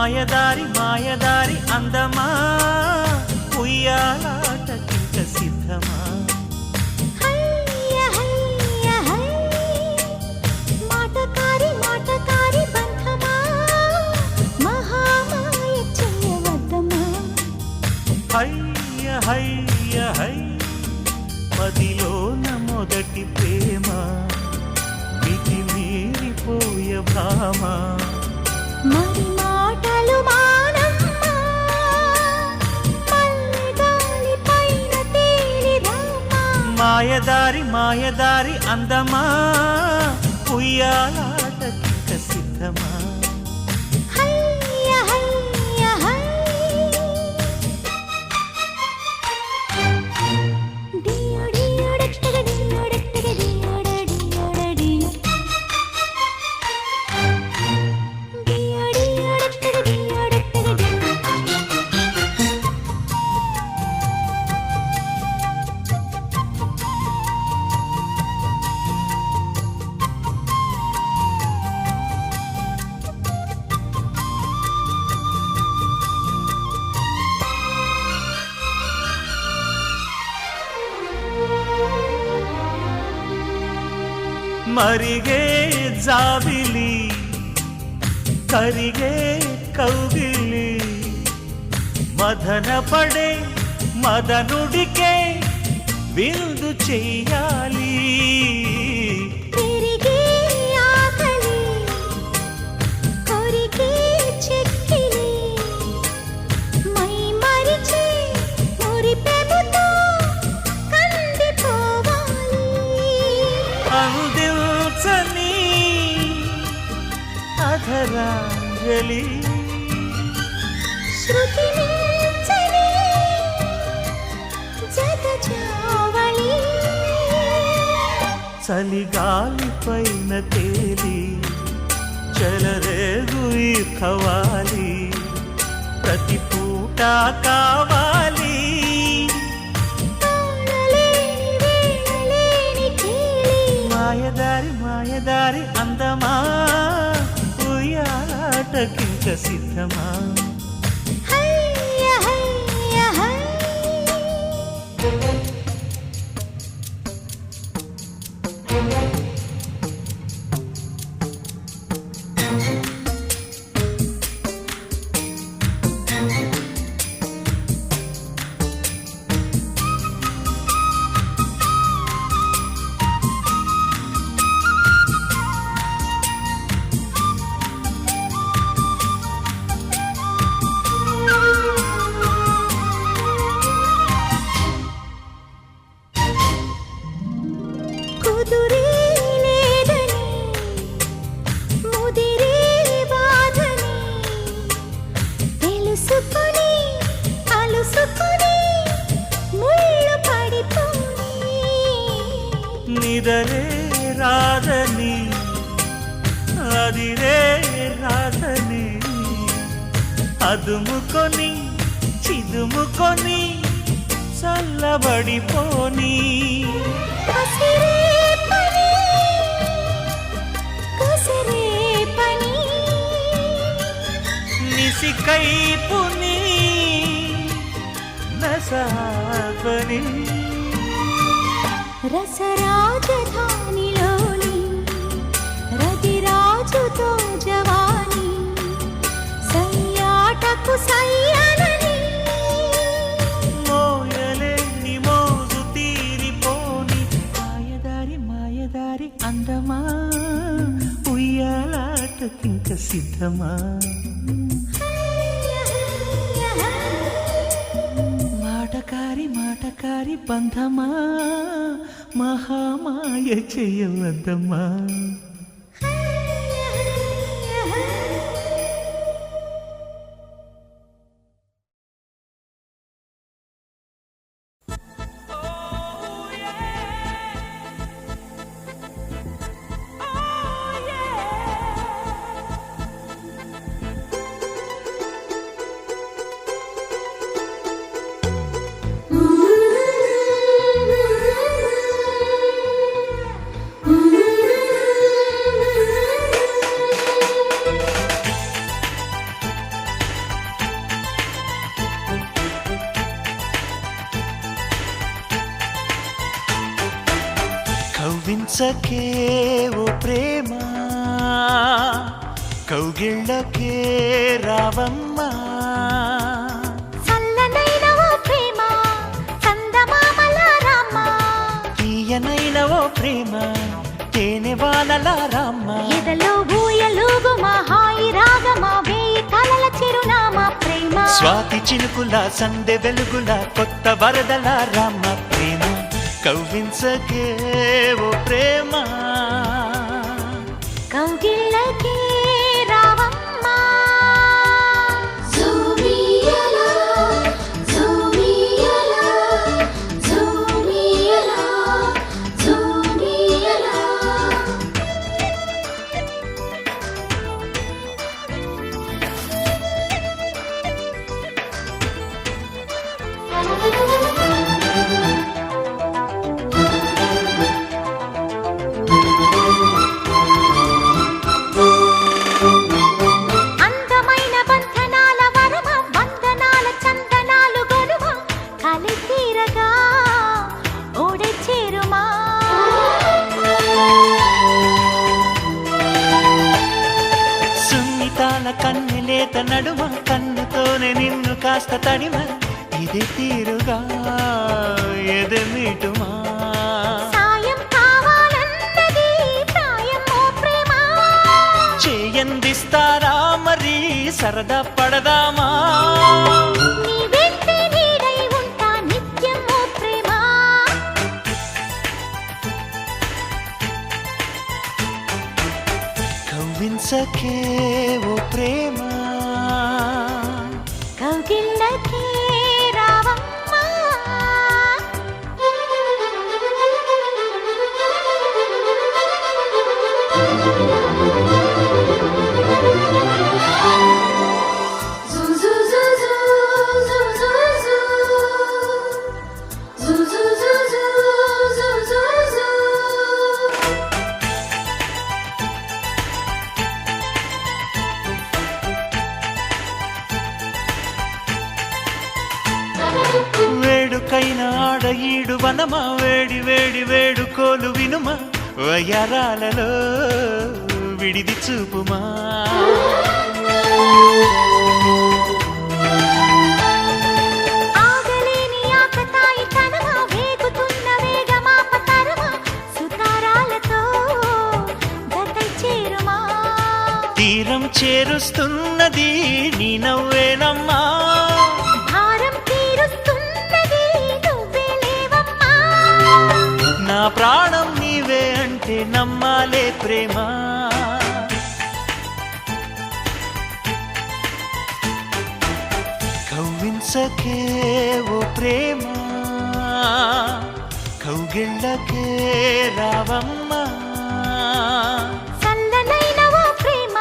మాయదారి మాయదారి అందమా ఉయ్యాలాటకింక సిద్ధమా మాటకారి మాటకారి బంధమా మహామాయ చెయ్యవద్దమా హయ్య హయ్య హై మదిలోన మొదటి ప్రేమ మితి మీరిపోయ భామ మరి మాటలు మానమ్మా మల్లెగాలి పైన తేలిరామా మాయదారి మాయదారి అందమా ఉయ్యాలాటకింక సిద్ధమా హయ్య హయ్య హై డియో డియో డట్టగ డియో డట్టగ డియో డియో డియో డియో డియో డట్టగ డియో డట్టగ డియో మరిగే జాబిలి కరిగే కౌగిలి మదన పడే మదనుడికే విందు చెయ్యాలి పెరిగే ఆకలి కొరికే చెక్కిలి మై మరిచి మురిపెముతో కందిపోవాలి అందించని అధరాంజలి శృతి మించని జగజావళి చలిగాలి పైన తేలి చెలరేగు ఈ ఖవాలి ప్రతి పూట కావాలి తాళలేని వేళలేని కేళి మాయదారి మాయదారి అందమా ఉయ్యాలాటకింక సిద్ధమా హయ్య హయ్య హై కుదురే లేదని ముదిరే బాధని తెలుసుకొని అలుసుకొని ముళ్ళు పడిపోయి నిదరే రాదని అదిరే రాదని అదుముకొని చిదుముకొని చల్లబడిపోని కసిరే పని కసిరే పని నిసికైపుని నసాపని రసరాజధానిలోని రతిరాజుతో జవాని సయ్యాటకు సయ్యనని మోయలేని మోజు తీరిపోని మాయదారి మాయదారి అందమా ఉయ్యాలాటకింక సిద్ధమా మాటకారి మాటకారి బంధమా మహామాయ చెయ్యవద్దమ్మా కవ్వించకే ఓ ప్రేమ కౌగిళ్ళకే రావమ్మా చల్లనైన ఓ ప్రేమ చందమామల రామ తీయనైన ఓ ప్రేమ తేనె వానల రామ్మ ఎదలో ఊయలుగు మా హాయి రాగమా వేయి కలల చిరునామా ప్రేమ స్వాతి చినుకుల సందె వెలుగుల కొత్త వరదల రామ ప్రేమ కవ్వించకే ఓ ప్రేమ కౌగిళ్ళకే రావమ్మా జూమియలా జూమియలా జూమియలా జూమియలా అందమైన బంధనాల వరమ వందనాల చందనాలు గొలువ కలితీరగా ఓడే చేరుమా సున్నితాల కన్నెలేత నడుమ కన్నుతోనే నిన్ను కాస్త తడిమ ఇది తీరుగా ఎదమిటుమా సాయం కావాలన్నది ప్రాయం ఓ ప్రేమ చేయందిస్తారా మరి సరదా పడదామా నీ వెంటే నీడై ఉంటా నిత్యం ఓ ప్రేమ కవ్వించకే ఓ ప్రేమ కౌగిళ్ళకే రావమ్మా వేడుకైన ఆడ ఈడు వనమా వేడి వేడి వేడుకోలు వినుమా వయరాలలో విడిది చూపుమా ఆగలేని ఆకతాయి తనమా వేగుతున్న వేగమాపతరమా సుతారాలతో గతై చేరుమా తీరం చేరుస్తున్నది నీ నవ్వేనమ్మా భారం తీరుస్తున్నది నువ్వే లేవమ్మా నా ప్రాణం నీవే అంటే నమ్మాలే ప్రేమ కవ్వించకే ఓ ప్రేమ కౌగిళ్ళకే రావమ్మా చల్లనైన ఓ ప్రేమ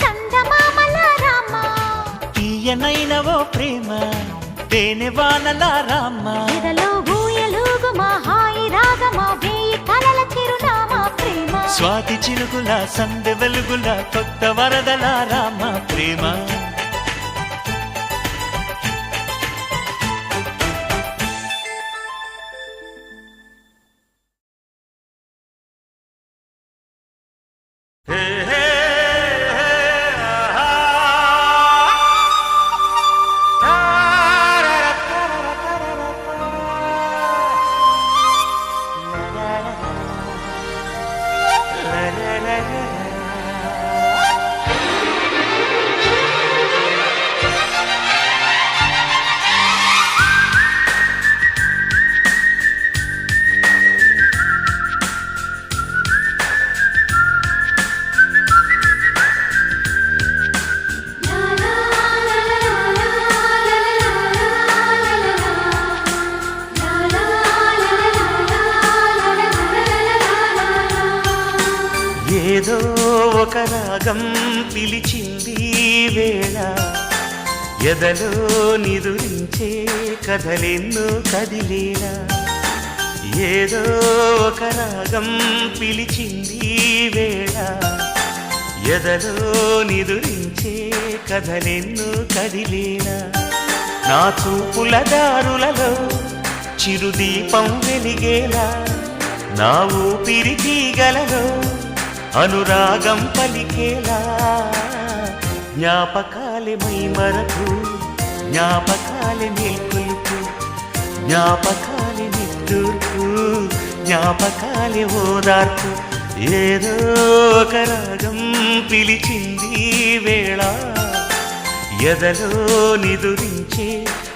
చందమామల రామ తీయనైన ఓ ప్రేమ తేనె వానల రామ్మ ఎదలో ఊయలుగు మా హాయి రాగమా వేయి కలల చిరునామా ప్రేమ స్వాతి చినుకుల సందె వెలుగుల కొత్త వరదల రామ ప్రేమ ఏదో ఒక రాగం పిలిచింది వేళ ఎదలో నిదురించే కథలెన్నో కదిలేలా ఏదో ఒక రాగం పిలిచింది వేళ ఎదలో నిదురించే కథలెన్నో కదిలేలా నా చూపుల దారులలో చిరుదీపం వెలిగేలా నా ఊపిరి తీగలలో అనురాగం పలికేలా జ్ఞాపకాలే మై మరకు జ్ఞాపకాలే మేల్కొలుపు జ్ఞాపకాలే నిట్టూర్పు జ్ఞాపకాలే ఓదార్పు ఏదో ఒక రాగం పిలిచింది వేళ ఎదలో నిదురించే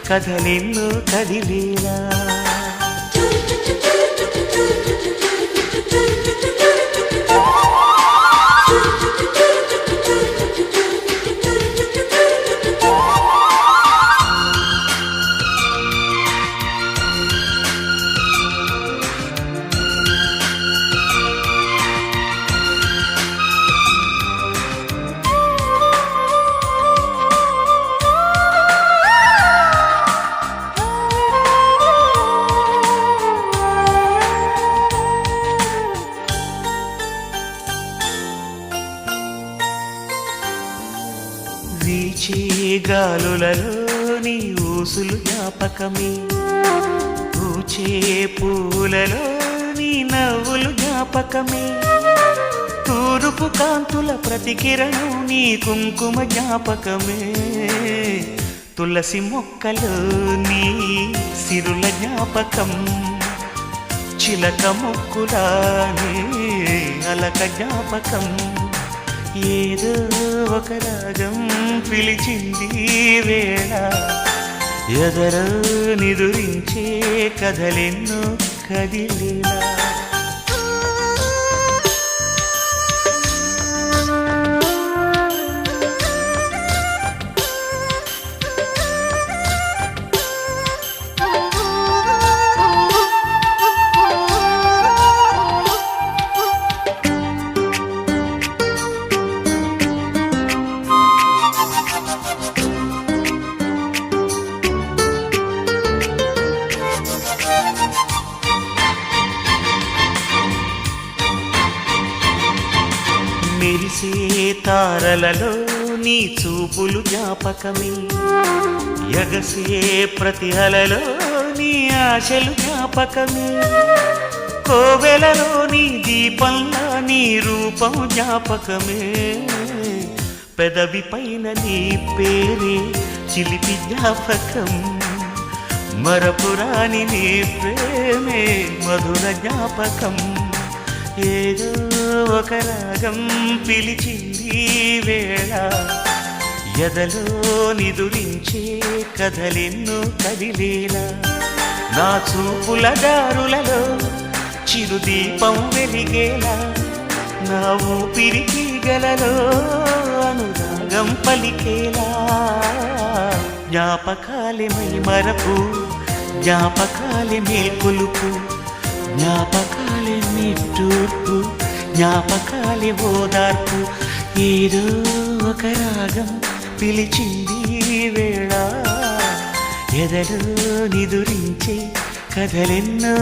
కథలెన్నో కదిలేలా వీచే గాలులలో నీ ఊసులు జ్ఞాపకమే పూచే పూలలో నీ నవ్వులు జ్ఞాపకమే తూరుపు కాంతుల ప్రతికిరణం నీ కుంకుమ జ్ఞాపకమే తులసి మొక్కలో నీ సిరుల జ్ఞాపకం చిలక మొక్కులానే అలక జ్ఞాపకం ఏదో ఒక రాగం పిలిచింది వేళ ఎదరో నిదురించే కథలెన్నో కదిలేలా మెరిసే తారలలో నీ చూపులు జ్ఞాపకమే ఎగసే ప్రతి అలలో నీ ఆశలు జ్ఞాపకమే కోవెలలో నీ దీపంలా నీ రూపం జ్ఞాపకమే పెదవి పైన నీ పేరే చిలిపి జ్ఞాపకం మరపురాని నీ ప్రేమే మధుర జ్ఞాపకం ఏదో ఒక రాగం పిలిచింది వేళ ఎదలో నిదురించే కథలెన్నో కదిలేలా నా చూపుల దారులలో చిరుదీపం వెలిగేలా నా ఊపిరి తీగలలో అనురాగం పలికేలా జ్ఞాపకాలే మై మరపు జ్ఞాపకాలే మేల్కొలుపు జ్ఞాపకాలే నిట్టూర్పు జ్ఞాపకాలే ఓదార్పు ఏదో ఒక రాగం పిలిచింది వేళ ఎదలో నిదురించే కథలెన్నో